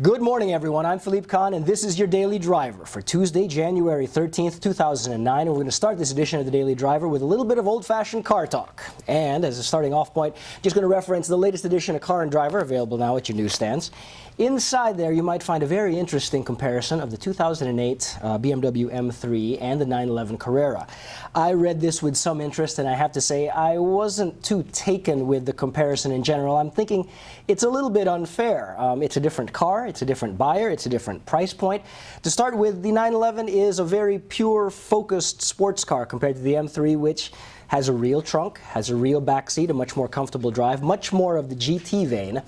Good morning, everyone. I'm Philippe Kahn, and this is your Daily Driver for Tuesday, January 13th, 2009. And we're going to start this edition of the Daily Driver with a little bit of old-fashioned car talk. And as a starting off point, just going to reference the latest edition of Car and Driver, available now at your newsstands. Inside there, you might find a very interesting comparison of the 2008 BMW M3 and the 911 Carrera. I read this with some interest, and I have to say I wasn't too taken with the comparison in general. I'm thinking it's a little bit unfair. It's a different car, it's a different buyer, it's a different price point. To start with, the 911 is a very pure, focused sports car compared to the M3, which has a real trunk, has a real back seat, a much more comfortable drive, much more of the GT vein,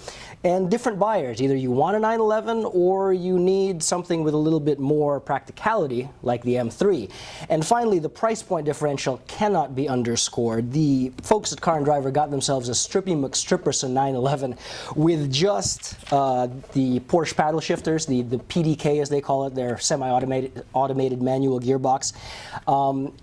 and different buyers. Either you want a 911 or you need something with a little bit more practicality like the M3. And finally, the price point differential cannot be underscored. The folks at Car and Driver got themselves a Strippy McStripperson 911 with just the Porsche paddle shifters, the PDK as they call it, their semi-automated manual gearbox.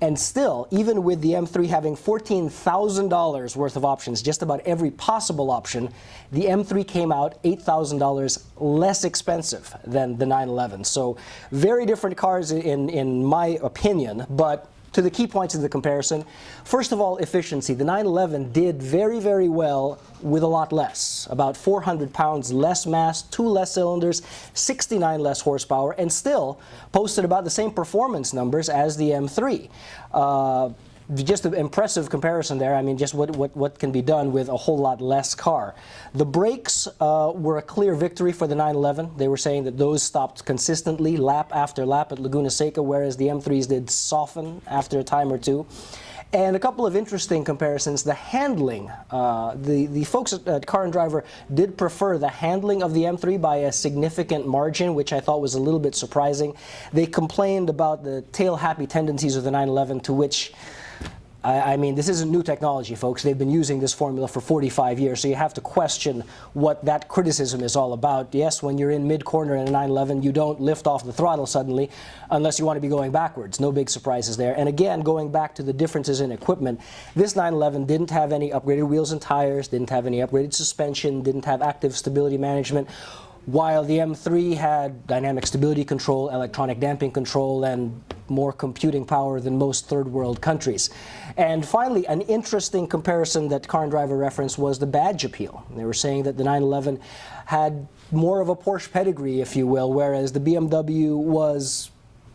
And still, even with the M3 having $14,000 worth of options, just about every possible option, the M3 came out $8,000 less expensive than the 911. So very different cars in my opinion, but to the key points of the comparison. First of all, efficiency. The 911 did very, very well with a lot less. About 400 pounds less mass, 2 less cylinders, 69 less horsepower, and still posted about the same performance numbers as the M3. Just an impressive comparison there. I mean, just what can be done with a whole lot less car. The brakes were a clear victory for the 911. They were saying that those stopped consistently, lap after lap at Laguna Seca, whereas the M3s did soften after a time or two. And a couple of interesting comparisons. The handling, the folks at Car and Driver did prefer the handling of the M3 by a significant margin, which I thought was a little bit surprising. They complained about the tail-happy tendencies of the 911, to which I mean, this isn't new technology, folks. They've been using this formula for 45 years, so you have to question what that criticism is all about. Yes, when you're in mid-corner in a 911, you don't lift off the throttle suddenly unless you want to be going backwards. No big surprises there. And again, going back to the differences in equipment, this 911 didn't have any upgraded wheels and tires, didn't have any upgraded suspension, didn't have active stability management, while the M3 had dynamic stability control, electronic damping control, and more computing power than most third-world countries. And finally, an interesting comparison that Car and Driver referenced was the badge appeal. They were saying that the 911 had more of a Porsche pedigree, if you will, whereas the BMW was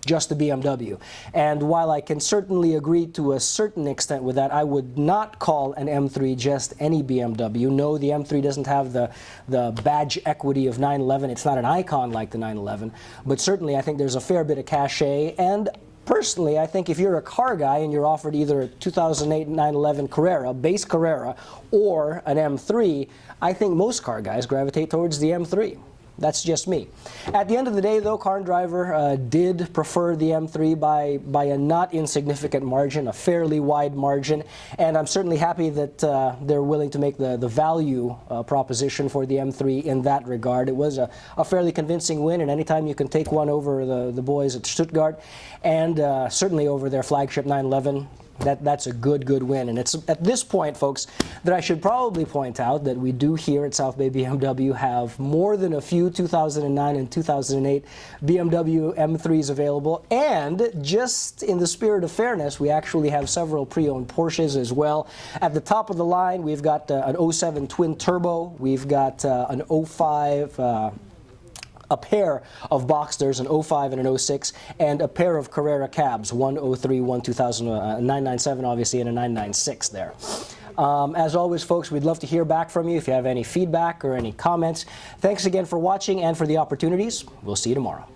just the BMW. And while I can certainly agree to a certain extent with that, I would not call an M3 just any BMW. No, the M3 doesn't have the badge equity of 911. It's not an icon like the 911, but certainly I think there's a fair bit of cachet. And personally, I think if you're a car guy and you're offered either a 2008 911 Carrera, base Carrera, or an M3, I think most car guys gravitate towards the M3. That's just me. At the end of the day, though, Car and Driver did prefer the M3 by a not insignificant margin, a fairly wide margin, and I'm certainly happy that they're willing to make the value proposition for the M3 in that regard. It was a fairly convincing win, and anytime you can take one over the boys at Stuttgart, and certainly over their flagship 911, that's a good win. And it's at this point, folks, that I should probably point out that we do here at South Bay BMW have more than a few 2009 and 2008 BMW M3s available. And just in the spirit of fairness, we actually have several pre-owned Porsches as well. At the top of the line, we've got an 07 twin turbo. We've got an 05 a pair of Boxsters, an 05 and an 06, and a pair of Carrera cabs, one 03, one 2000, a 997 obviously, and a 996 there. As always, folks, we'd love to hear back from you if you have any feedback or any comments. Thanks again for watching and for the opportunities. We'll see you tomorrow.